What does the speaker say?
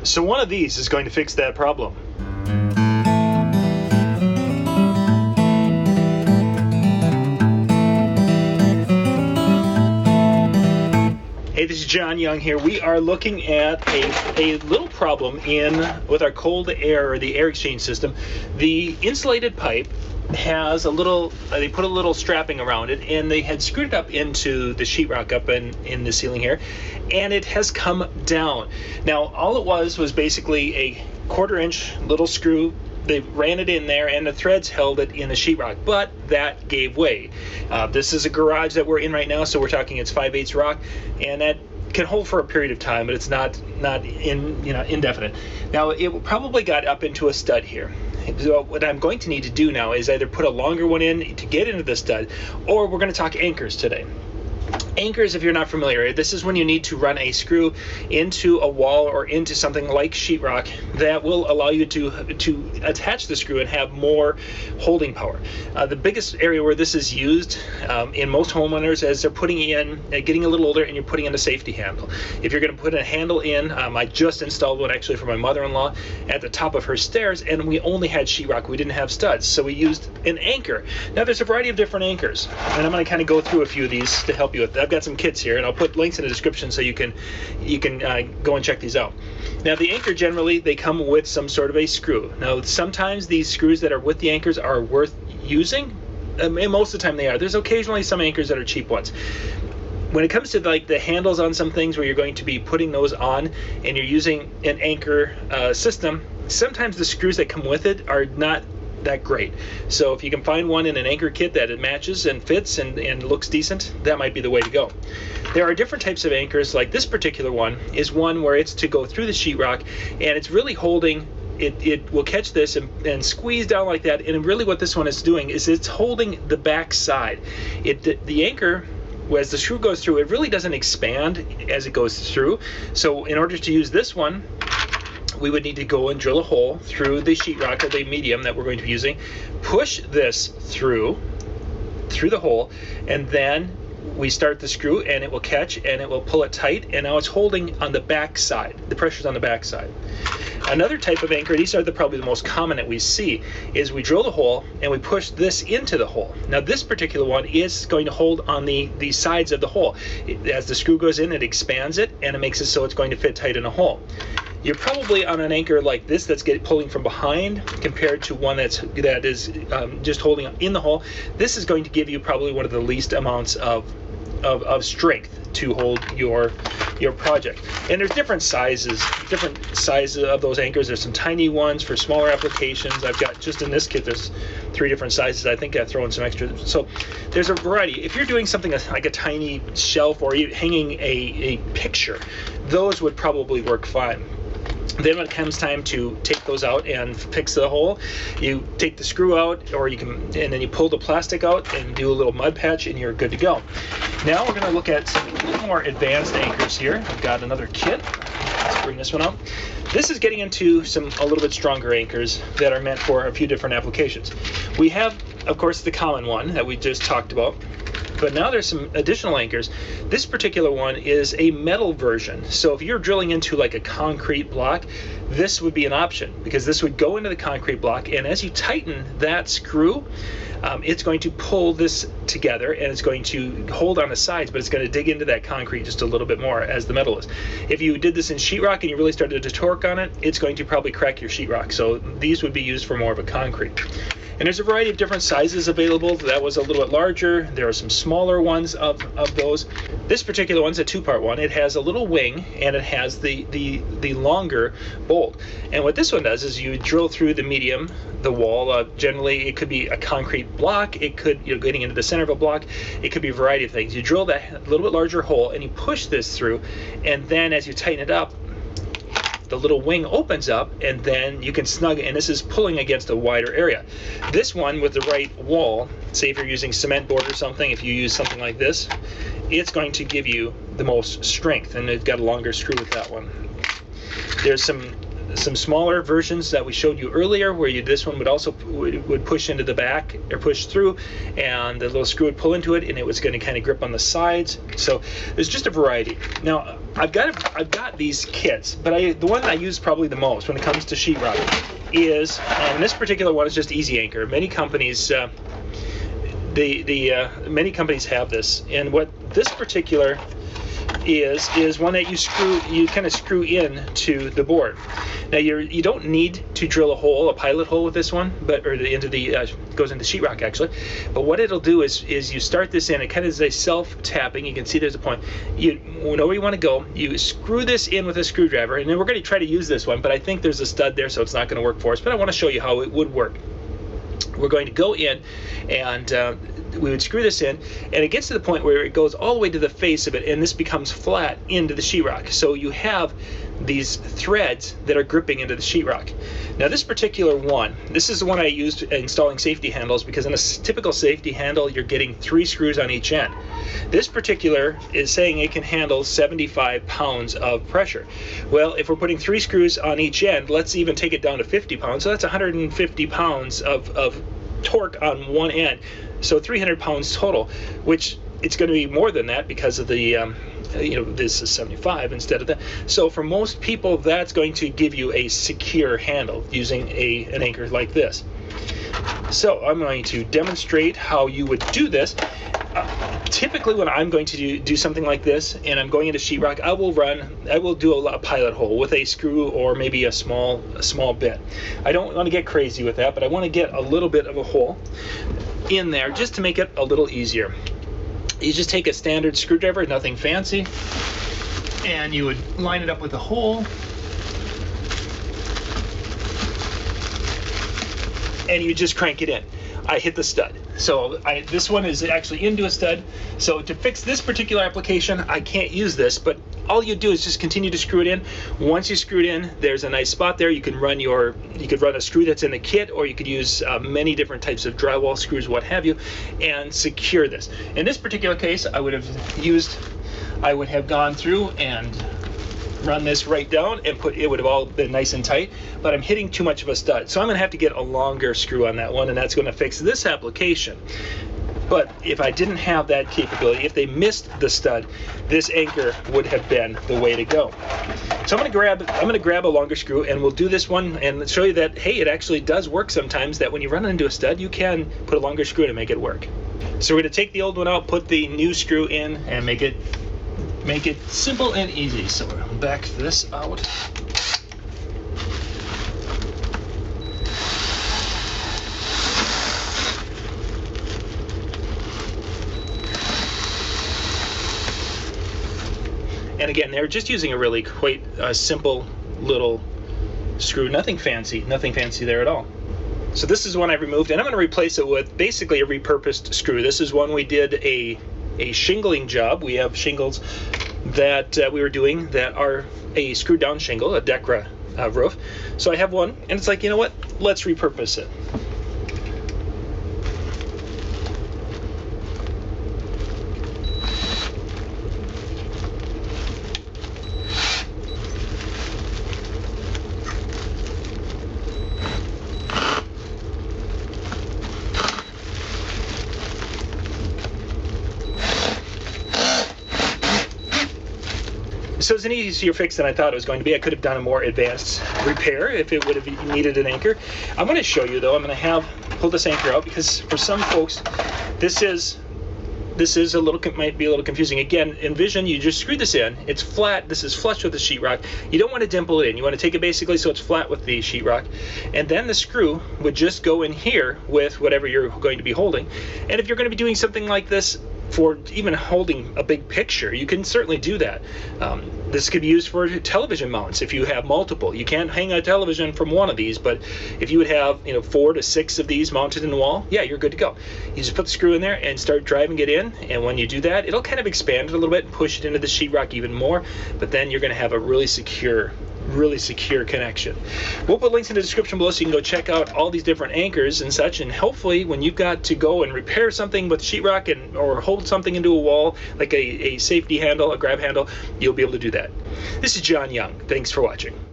So one of these is going to fix that problem. Hey, this is John Young here. We are looking at a little problem with our cold air, or the air exchange system. The insulated pipe has a little, they put a little strapping around it, and they had screwed it up into the sheetrock up in the ceiling here, and it has come down. Now, all it was basically a 1/4 inch little screw. They ran it in there, and the threads held it in the sheetrock, but that gave way. This is a garage that we're in right now, so we're talking it's 5/8 rock, and that can hold for a period of time, but it's not indefinite. Now, it probably got up into a stud here. So what I'm going to need to do now is either put a longer one in to get into the stud, or we're going to talk anchors today. Anchors, if you're not familiar, this is when you need to run a screw into a wall or into something like sheetrock that will allow you to attach the screw and have more holding power. The biggest area where this is used in most homeowners is they're putting in, getting a little older, and you're putting in a safety handle. If you're going to put a handle in, I just installed one actually for my mother-in-law at the top of her stairs, and we only had sheetrock. We didn't have studs, so we used an anchor. Now, there's a variety of different anchors, and I'm going to kind of go through a few of these to help you with that. I've got some kits here, and I'll put links in the description so you can go and check these out. Now, the anchor, generally they come with some sort of a screw. Now, sometimes these screws that are with the anchors are worth using, and most of the time they are. There's occasionally some anchors that are cheap ones. When it comes to like the handles on some things where you're going to be putting those on and you're using an anchor system, sometimes the screws that come with it are not that great. So if you can find one in an anchor kit that it matches and fits and looks decent, that might be the way to go. There are different types of anchors. Like this particular one is one where it's to go through the sheetrock, and it's really holding it will catch this and squeeze down like that. And really what this one is doing is it's holding the back side. The anchor, as the screw goes through, it really doesn't expand as it goes through. So in order to use this one, we would need to go and drill a hole through the sheetrock, or the medium that we're going to be using, push this through the hole, and then we start the screw, and it will catch and it will pull it tight, and now it's holding on the back side. The pressure's on the back side. Another type of anchor, these are probably the most common that we see, is we drill the hole and we push this into the hole. Now, this particular one is going to hold on the sides of the hole. As the screw goes in, it expands it, and it makes it so it's going to fit tight in a hole. You're probably on an anchor like this that's pulling from behind compared to one that is just holding in the hole. This is going to give you probably one of the least amounts of strength to hold your project. And there's different sizes of those anchors. There's some tiny ones for smaller applications. I've got, just in this kit, there's 3 different sizes. I think I throw in some extra. So there's a variety. If you're doing something like a tiny shelf, or you hanging a picture, those would probably work fine. Then when it comes time to take those out and fix the hole, you take the screw out, or and then you pull the plastic out and do a little mud patch, and you're good to go. Now we're going to look at some a little more advanced anchors here. I've got another kit. Let's bring this one out. This is getting into a little bit stronger anchors that are meant for a few different applications. We have, of course, the common one that we just talked about. But now there's some additional anchors. This particular one is a metal version. So if you're drilling into like a concrete block, this would be an option, because this would go into the concrete block, and as you tighten that screw, it's going to pull this together, and it's going to hold on the sides, but it's going to dig into that concrete just a little bit more, as the metal is. If you did this in sheetrock and you really started to torque on it, it's going to probably crack your sheetrock. So these would be used for more of a concrete. And there's a variety of different sizes available. That was a little bit larger. There are some smaller ones of those. This particular one's a 2-part one. It has a little wing, and it has the longer bolt. And what this one does is you drill through the medium, the wall. Generally, it could be a concrete block. It could, getting into the center of a block. It could be a variety of things. You drill that little bit larger hole, and you push this through, and then as you tighten it up, the little wing opens up, and then you can snug it, and this is pulling against a wider area. This one with the right wall, say if you're using cement board or something, if you use something like this, it's going to give you the most strength, and it's got a longer screw with that one. There's some some smaller versions that we showed you earlier, where this one would also would push into the back or push through, and the little screw would pull into it, and it was going to kind of grip on the sides. So there's just a variety. Now I've got these kits, but the one I use probably the most when it comes to sheetrock is, and this particular one is just Easy Anchor. Many companies many companies have this, and what this particular is one that you kind of screw in to the board. Now you don't need to drill a pilot hole with this one, goes into sheetrock actually. But what it'll do is you start this in. It kind of is a self-tapping. You can see there's a point. You know where you want to go. You screw this in with a screwdriver, and then we're going to try to use this one. But I think there's a stud there, so it's not going to work for us. But I want to show you how it would work. We're going to go in, and we would screw this in, and it gets to the point where it goes all the way to the face of it, and this becomes flat into the sheetrock. So you have these threads that are gripping into the sheetrock. Now this particular one, this is the one I used installing safety handles, because in a typical safety handle you're getting 3 screws on each end. This particular is saying it can handle 75 pounds of pressure. Well, if we're putting 3 screws on each end, let's even take it down to 50 pounds. So that's 150 pounds of torque on one end. So 300 pounds total, which it's going to be more than that because of the this is 75 instead of that. So for most people, that's going to give you a secure handle using an anchor like this. So I'm going to demonstrate how you would do this. Typically when I'm going to do something like this and I'm going into sheetrock, I will do a pilot hole with a screw or maybe a small bit. I don't want to get crazy with that, but I want to get a little bit of a hole in there just to make it a little easier. You just take a standard screwdriver, nothing fancy, and you would line it up with a hole, and you just crank it in. I hit the stud. So this one is actually into a stud. So to fix this particular application, I can't use this, but all you do is just continue to screw it in. Once you screw it in, there's a nice spot there. You can run a screw that's in the kit, or you could use many different types of drywall screws, what have you, and secure this. In this particular case, I would have gone through and run this right down, and it would have all been nice and tight, but I'm hitting too much of a stud. So I'm gonna have to get a longer screw on that one, and that's gonna fix this application. But if I didn't have that capability, if they missed the stud, this anchor would have been the way to go. So I'm gonna grab a longer screw, and we'll do this one and show you that, hey, it actually does work sometimes, that when you run into a stud, you can put a longer screw to make it work. So we're gonna take the old one out, put the new screw in, and make it simple and easy. So we'll back this out. And again, they're just using a really quite simple little screw, nothing fancy there at all. So this is one I removed, and I'm going to replace it with basically a repurposed screw. This is one we did a shingling job. We have shingles that we were doing that are a screwed down shingle, a deck roof. So I have one, and it's like, you know what? Let's repurpose it. So it's an easier fix than I thought it was going to be. I could have done a more advanced repair if it would have needed an anchor. I'm going to show you though. I'm going to pull this anchor out, because for some folks, this is might be a little confusing. Again, envision you just screw this in. It's flat. This is flush with the sheetrock. You don't want to dimple it in. You want to take it basically so it's flat with the sheetrock, and then the screw would just go in here with whatever you're going to be holding. And if you're going to be doing something like this for even holding a big picture, you can certainly do that. This could be used for television mounts if you have multiple. You can't hang a television from one of these, but if you would have 4 to 6 of these mounted in the wall, yeah, you're good to go. You just put the screw in there and start driving it in, and when you do that, it'll kind of expand it a little bit and push it into the sheetrock even more, but then you're going to have a really secure connection. We'll put links in the description below so you can go check out all these different anchors and such, and hopefully when you've got to go and repair something with sheetrock or hold something into a wall, like a safety handle, a grab handle, you'll be able to do that. This is John Young. Thanks for watching.